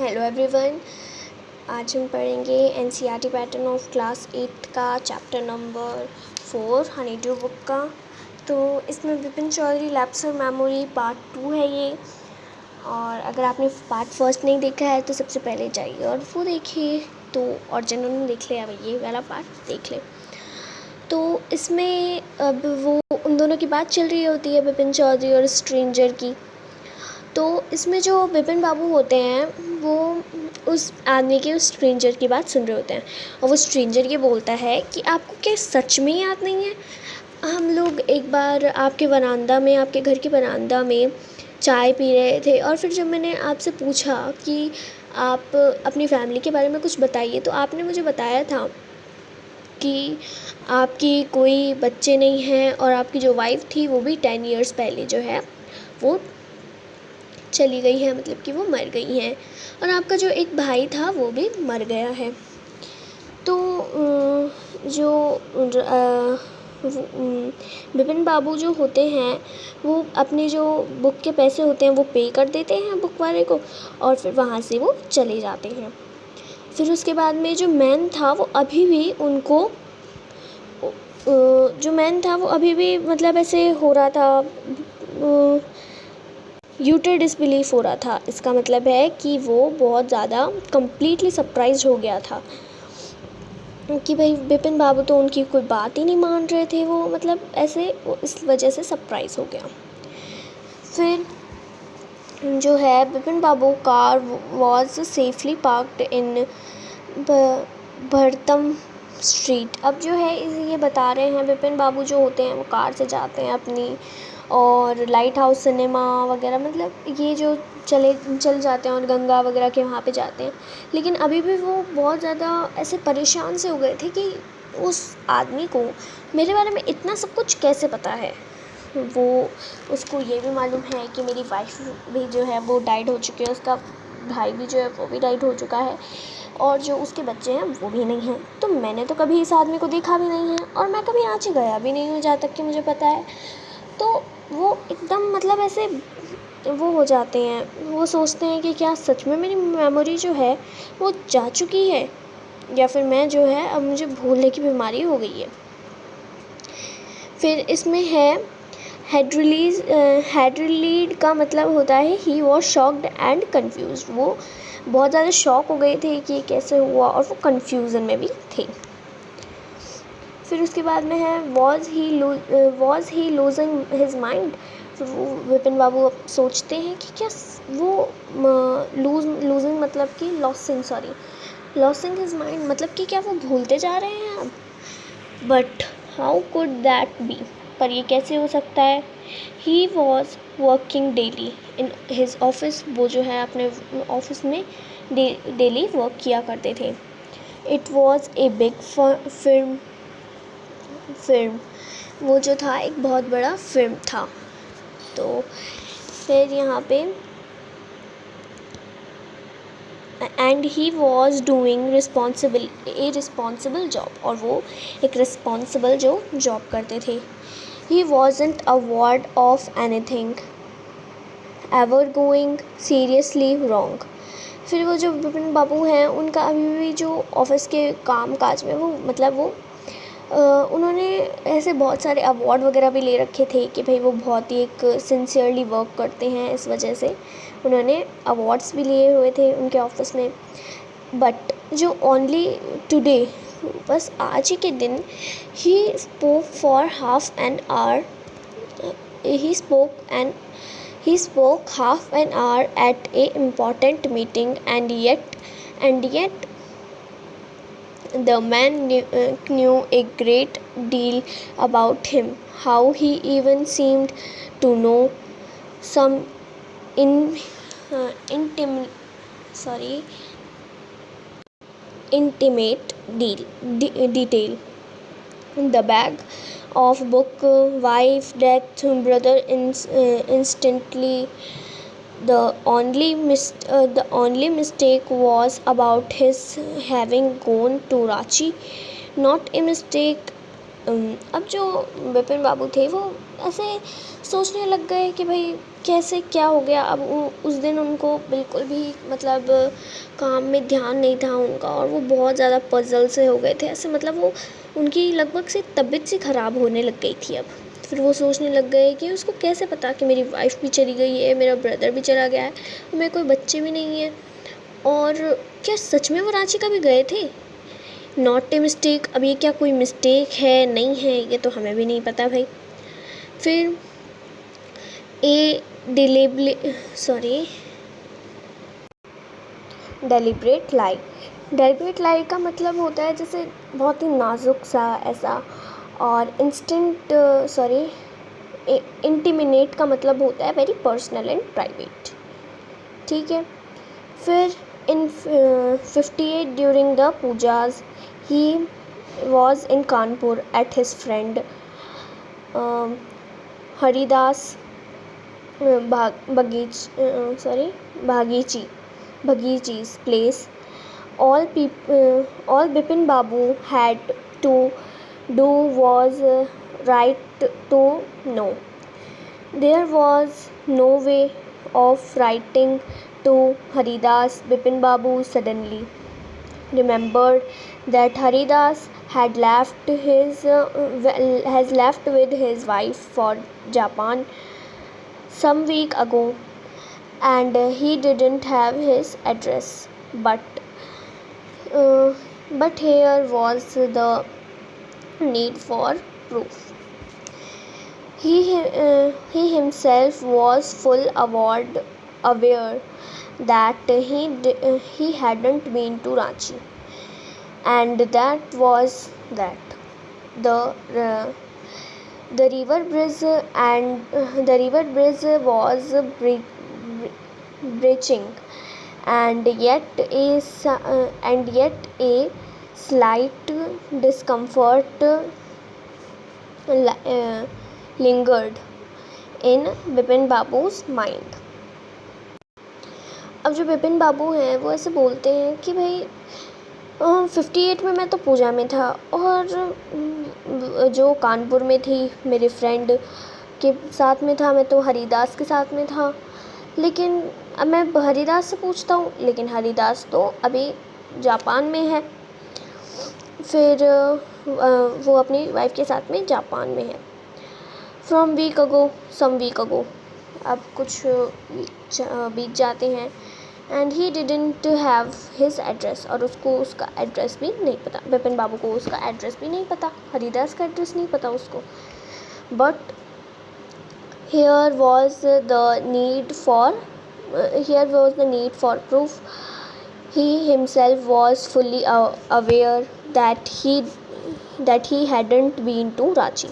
Hello everyone. आज हम पढ़ेंगे एनसीईआरटी पैटर्न ऑफ क्लास 8 का chapter number 4 honeydew book का। तो इसमें Vipin Chaudhary lapse of memory part 2 है ये। और अगर आपने पार्ट फर्स्ट नहीं देखा है तो सबसे पहले जाइए और वो देखिए। तो और जिन्होंने देख लिया ये वाला पार्ट देख ले। तो इसमें अब वो उन दोनों की बात चल रही होती है, विपिन चौधरी और स्ट्रेंजर की। तो इसमें जो विपिन बाबू होते हैं वो उस आदमी की, उस स्ट्रेंजर की बात सुन रहे होते हैं। और वो स्ट्रेंजर ये बोलता है कि आपको क्या सच में याद नहीं है, हम लोग एक बार आपके वरांदा में, आपके घर के वरांदा में चाय पी रहे थे, और फिर जब मैंने आपसे पूछा कि आप अपनी फैमिली के बारे में कुछ बताइए, तो आपने मुझे बताया था कि आपकी कोई बच्चे नहीं हैं और आपकी जो वाइफ थी वो भी 10 इयर्स पहले जो है वो चली गई है, मतलब कि वो मर गई हैं, और आपका जो एक भाई था वो भी मर गया है। तो विपिन बाबू जो होते हैं वो अपने जो बुक के पैसे होते हैं वो पे कर देते हैं बुक वाले को, और फिर वहाँ से वो चले जाते हैं। फिर उसके बाद में जो मैन था वो अभी भी उनको मतलब ऐसे हो रहा था, यूटर डिसबिलीफ हो रहा था। इसका मतलब है कि वो बहुत ज़्यादा कम्प्लीटली सरप्राइज हो गया था कि भाई विपिन बाबू तो उनकी कोई बात ही नहीं मान रहे थे, वो मतलब ऐसे इस वजह से सरप्राइज हो गया। फिर जो है Bipin Babu car was safely parked in Bharatam street. अब जो है ये बता रहे हैं विपिन बाबू जो होते हैं वो कार से जाते हैं अपनी, और लाइट हाउस सिनेमा वगैरह, मतलब ये जो चल जाते हैं और गंगा वगैरह के वहाँ पे जाते हैं। लेकिन अभी भी वो बहुत ज़्यादा ऐसे परेशान से हो गए थे कि उस आदमी को मेरे बारे में इतना सब कुछ कैसे पता है। वो उसको ये भी मालूम है कि मेरी वाइफ भी जो है वो डाइड हो चुकी है, उसका भाई भी जो है वो भी डाइड हो चुका है, और जो उसके बच्चे हैं वो भी नहीं हैं। तो मैंने तो कभी इस आदमी को देखा भी नहीं है, और मैं कभी आज गया भी नहीं हूँ जहाँ तक कि मुझे पता है। तो वो एकदम मतलब ऐसे वो हो जाते हैं, वो सोचते हैं कि क्या सच में मेरी मेमोरी जो है वो जा चुकी है, या फिर मैं जो है अब मुझे भूलने की बीमारी हो गई है। फिर इसमें है हैड रिलीड का मतलब होता है he was shocked and confuse. वो बहुत ज़्यादा शॉक हो गए थे कि कैसे हुआ, और वो कन्फ्यूज़न में भी थे। फिर उसके बाद में है was he losing his mind. फिर वो विपिन बाबू अब सोचते हैं कि क्या वो लूजिंग मतलब कि लॉसिंग हिज माइंड, मतलब कि क्या वो भूलते जा रहे हैं अब। But how could that be, पर ये कैसे हो सकता है। He was working daily in his office. वो जो है अपने ऑफिस में डेली वर्क किया करते थे। It was a big film, वो जो था एक बहुत बड़ा फिल्म था। तो फिर यहाँ पे and he was doing responsible job, और वो एक रिस्पॉन्सिबल जो जॉब करते थे। He wasn't aware of anything ever going seriously wrong. फिर वो जो विपिन बाबू हैं उनका अभी भी जो ऑफिस के काम काज में वो मतलब वो उन्होंने ऐसे बहुत सारे अवार्ड वगैरह भी ले रखे थे कि भाई वो बहुत ही एक सिंसियरली वर्क करते हैं, इस वजह से उन्होंने अवार्ड्स भी लिए हुए थे उनके ऑफिस में। बट जो ओनली टुडे, बस आज ही के दिन, he spoke for half an hour he spoke half an hour at a important meeting, and yet the man knew a great deal about him. How he even seemed to know some in intim sorry intimate detail. The bag of book, wife, death, brother, instantly. The only mistake was about his having gone to Ranchi. Not a mistake अब जो विपिन बाबू थे वो ऐसे सोचने लग गए कि भाई कैसे क्या हो गया। अब उस दिन उनको बिल्कुल भी मतलब काम में ध्यान नहीं था उनका, और वो बहुत ज़्यादा पज़ल से हो गए थे ऐसे, मतलब वो उनकी लगभग से तबीयत सी ख़राब होने लग गई थी। अब फिर वो सोचने लग गए कि उसको कैसे पता कि मेरी वाइफ भी चली गई है, मेरा ब्रदर भी चला गया है, मेरे कोई बच्चे भी नहीं हैं, और क्या सच में वो रांची कभी गए थे। Not a mistake. अब ये क्या कोई मिस्टेक है नहीं है ये तो हमें भी नहीं पता भाई। फिर ए डेलिब्रेट लाई। डेलिब्रेट लाई का मतलब होता है जैसे बहुत ही नाजुक सा ऐसा, और इंटीमिनेट का मतलब होता है वेरी पर्सनल एंड प्राइवेट। ठीक है। फिर in 58 during the pujas he was in Kanpur at his friend Haridas Bhagichi's place. All Bipin Babu had to do was write to know. There was no way of writing to Haridas. Bipin Babu suddenly remembered that Haridas had left with his wife for Japan some week ago, and he didn't have his address. But here was the need for proof. He himself was aware that he hadn't been to Ranchi, and that was that the river bridge was breaching, and yet a slight discomfort lingered in Bipin Babu's mind. अब जो विपिन बाबू हैं वो ऐसे बोलते हैं कि भाई 58 में मैं तो पूजा में था, और जो कानपुर में थी मेरे फ्रेंड के साथ में था, मैं तो हरिदास के साथ में था, लेकिन अब मैं हरिदास से पूछता हूँ, लेकिन हरिदास तो अभी जापान में है। फिर वो अपनी वाइफ के साथ में जापान में है। फ्रॉम सम वीक अगो, अब कुछ बीत जाते हैं, and he didn't have his address, और उसको उसका एड्रेस भी नहीं पता। विपिन बाबू को उसका एड्रेस भी नहीं पता, हरिदास का एड्रेस नहीं पता उसको। But here was the need for proof. He himself was fully aware that he hadn't been to Ranchi.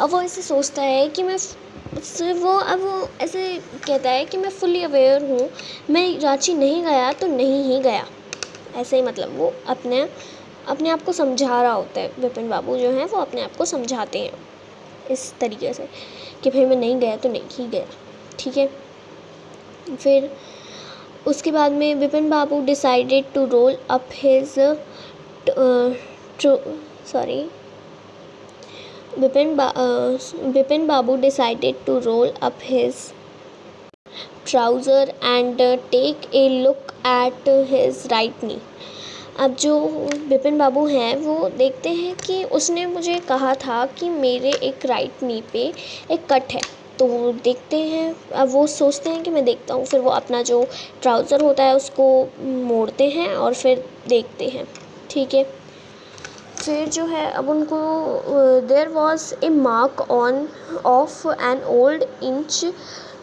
अब वो ऐसे सोचता है कि अब वो ऐसे कहता है कि मैं फुली अवेयर हूँ, मैं रांची नहीं गया तो नहीं ही गया। ऐसे ही मतलब वो अपने आप को समझा रहा होता है। विपिन बाबू जो हैं वो अपने आप को समझाते हैं इस तरीके से कि भाई मैं नहीं गया तो नहीं ही गया। ठीक है। फिर उसके बाद में Bipin Babu decided to roll up his Bipin Babu decided to roll up his trouser and take a look at his right knee. अब जो विपिन बाबू हैं वो देखते हैं कि उसने मुझे कहा था कि मेरे एक राइट नी पे एक कट है, तो वो देखते हैं। अब वो सोचते हैं कि मैं देखता हूँ, फिर वो अपना जो ट्राउज़र होता है उसको मोड़ते हैं और फिर देखते हैं। ठीक है। फिर जो है अब उनको there was a mark of an old inch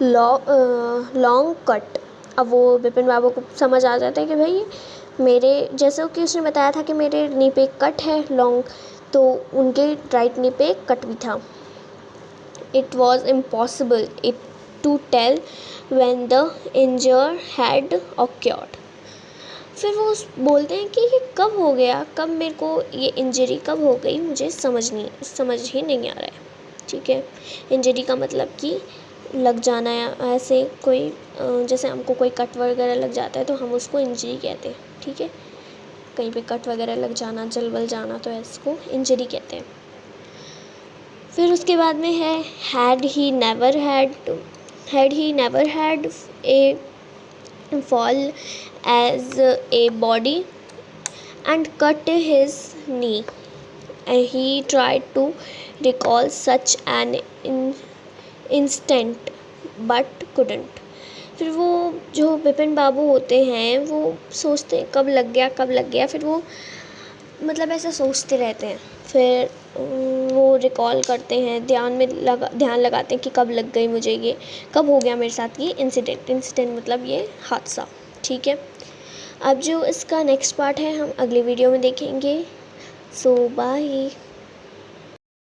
long cut. अब वो विपिन बाबू को समझ आ जाता है कि भाई मेरे जैसे कि उसने बताया था कि मेरे नी पे एक कट है लॉन्ग, तो उनके राइट नी पे एक कट भी था। It was impossible to tell when the injury had occurred. फिर वो बोलते हैं कि ये कब हो गया, कब मेरे को ये इंजरी कब हो गई, मुझे समझ ही नहीं आ रहा है। ठीक है। इंजरी का मतलब कि लग जाना, या ऐसे कोई जैसे हमको कोई कट वगैरह लग जाता है तो हम उसको इंजरी कहते हैं। ठीक है। कहीं पे कट वगैरह लग जाना, जल जाना, तो इसको इंजरी कहते हैं। फिर उसके बाद में है had he never had a fall as a body and cut his knee. He tried to recall such an instant but couldn't. फिर वो जो विपिन बाबू होते हैं वो सोचते हैं कब लग गया, फिर वो मतलब ऐसा सोचते रहते हैं। फिर वो रिकॉल करते हैं, ध्यान लगाते हैं कि कब लग गई मुझे, ये कब हो गया मेरे साथ ये इंसिडेंट मतलब ये हादसा। ठीक है, अब जो इसका नेक्स्ट पार्ट है हम अगली वीडियो में देखेंगे। सो बाय।